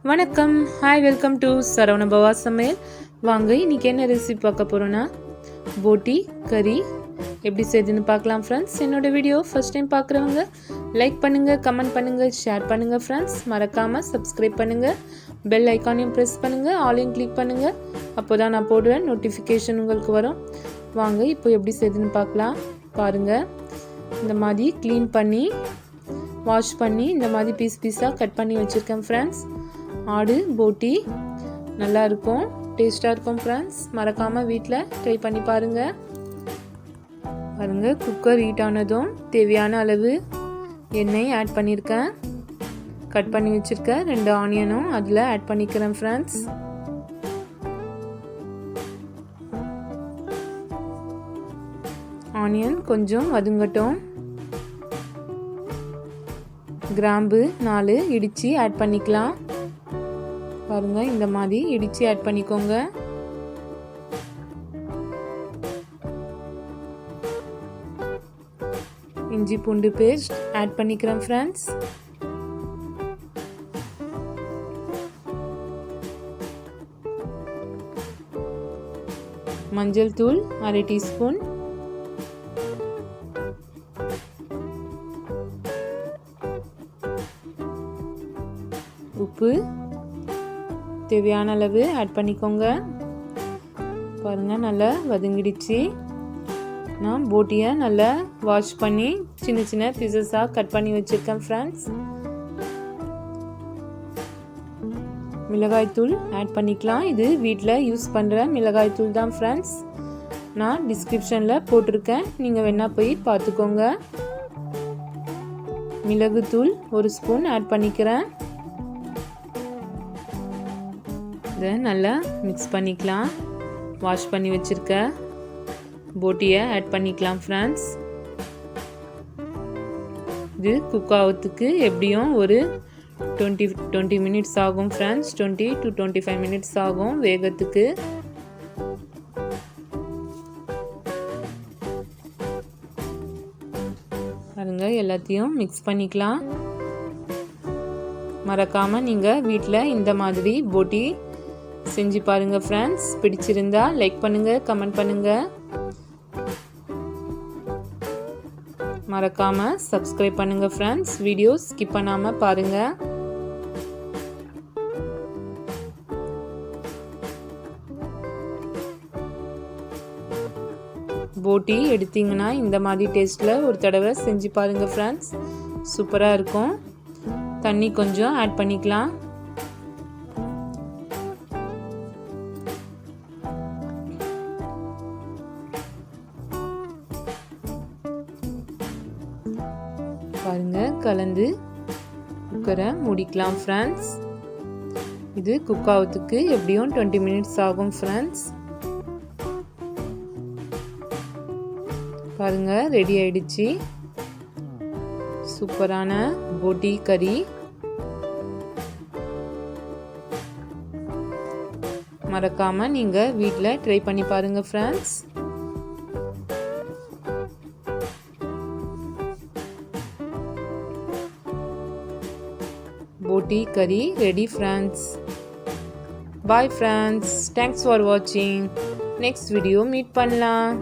வணக்கம், hi, welcome to Saravana பவா சமையல். வாங்க இன்றைக்கி என்ன ரெசிபி பார்க்க போகிறோன்னா போட்டி கறி எப்படி செய்யுதுன்னு பார்க்கலாம் ஃப்ரெண்ட்ஸ். என்னோடய வீடியோ ஃபஸ்ட் டைம் பார்க்குறவங்க லைக் பண்ணுங்கள், கமெண்ட் பண்ணுங்கள், ஷேர் பண்ணுங்கள் ஃப்ரெண்ட்ஸ். மறக்காமல் சப்ஸ்கிரைப் பண்ணுங்கள், பெல் ஐக்கானையும் ப்ரெஸ் பண்ணுங்கள், ஆலையும் கிளிக் பண்ணுங்கள். அப்போ தான் நான் போடுவேன் நோட்டிஃபிகேஷன் உங்களுக்கு வரும். வாங்க இப்போ எப்படி செய்யுதுன்னு பார்க்கலாம். பாருங்கள், இந்த மாதிரி க்ளீன் பண்ணி வாஷ் பண்ணி இந்த மாதிரி பீஸாக கட் பண்ணி வச்சுருக்கேன் ஃப்ரெண்ட்ஸ். ஆடு போட்டி நல்லா இருக்கும், டேஸ்ட்டாக இருக்கும் ஃப்ரெண்ட்ஸ். மறக்காமல் வீட்டில் ட்ரை பண்ணி பாருங்கள். குக்கர் ஹீட் ஆனதும் தேவையான அளவு எண்ணெய் ஆட் பண்ணியிருக்கேன். கட் பண்ணி வச்சுருக்கேன் 2 ஆனியனும் அதில் ஆட் பண்ணிக்கிறேன் ஃப்ரெண்ட்ஸ். ஆனியன் கொஞ்சம் வதங்கட்டும். கிராம்பு 4 இடித்து ஆட் பண்ணிக்கலாம். பாருங்கள், இந்த மாதிரி இடித்து ஆட் பண்ணிக்கோங்க. இஞ்சி பூண்டு பேஸ்ட் ஆட் பண்ணிக்கிறேன் ஃப்ரெண்ட்ஸ். மஞ்சள் தூள் 1/2 டீஸ்பூன். உப்பு தேவையான அளவு ஆட் பண்ணிக்கோங்க. பாருங்கள், நல்லா வதங்கிடுச்சு. நான் போட்டியை நல்லா வாஷ் பண்ணி சின்ன சின்ன பீசஸாக கட் பண்ணி வச்சுருக்கேன் ஃப்ரெண்ட்ஸ். மிளகாய்த்தூள் ஆட் பண்ணிக்கலாம். இது வீட்டில் யூஸ் பண்ணுற மிளகாய்த்தூள் தான் ஃப்ரெண்ட்ஸ். நான் டிஸ்கிரிப்ஷனில் போட்டிருக்கேன், நீங்கள் வேணால் போய் பார்த்துக்கோங்க. மிளகுத்தூள் 1 ஸ்பூன் ஆட் பண்ணிக்கிறேன். இதை நல்லா மிக்ஸ் பண்ணிக்கலாம். வாஷ் பண்ணி வச்சுருக்க போட்டியை ஆட் பண்ணிக்கலாம் ஃப்ரெண்ட்ஸ். இது குக் ஆகிறதுக்கு எப்படியும் ஒரு 20 மினிட்ஸ் ஆகும் ஃப்ரெண்ட்ஸ். 20 to 25 மினிட்ஸ் ஆகும் வேகத்துக்கு. பாருங்க, எல்லாத்தையும் மிக்ஸ் பண்ணிக்கலாம். மறக்காமல் நீங்கள் வீட்டில் இந்த மாதிரி போட்டி செஞ்சு பாருங்கள் ஃப்ரெண்ட்ஸ். பிடிச்சிருந்தா லைக் பண்ணுங்கள், கமெண்ட் பண்ணுங்கள். மறக்காமல் சப்ஸ்கிரைப் பண்ணுங்கள் ஃப்ரெண்ட்ஸ். வீடியோ ஸ்கிப் பண்ணாமல் பாருங்கள். போட்டி எடுத்தீங்கன்னா இந்த மாதிரி டேஸ்ட்டில் ஒரு தடவை செஞ்சு பாருங்கள் ஃப்ரெண்ட்ஸ். சூப்பராக இருக்கும். தண்ணி கொஞ்சம் ஆட் பண்ணிக்கலாம். பாருங்க, கலந்து குக்கரை மூடிக்கலாம் ஃப்ரெண்ட்ஸ். இது குக் ஆகிறதுக்கு எப்படியும் 20 மினிட்ஸ் ஆகும் ஃப்ரெண்ட்ஸ். பாருங்க, ரெடி ஆயிடுச்சு. சூப்பரான போட்டி கறி. மறக்காம நீங்க வீட்டில் ட்ரை பண்ணி பாருங்க ஃப்ரெண்ட்ஸ். போட்டி கறி ready friends. Bye friends, thanks for வாட்சிங். நெக்ஸ்ட் வீடியோ மீட் பண்ணலாம்.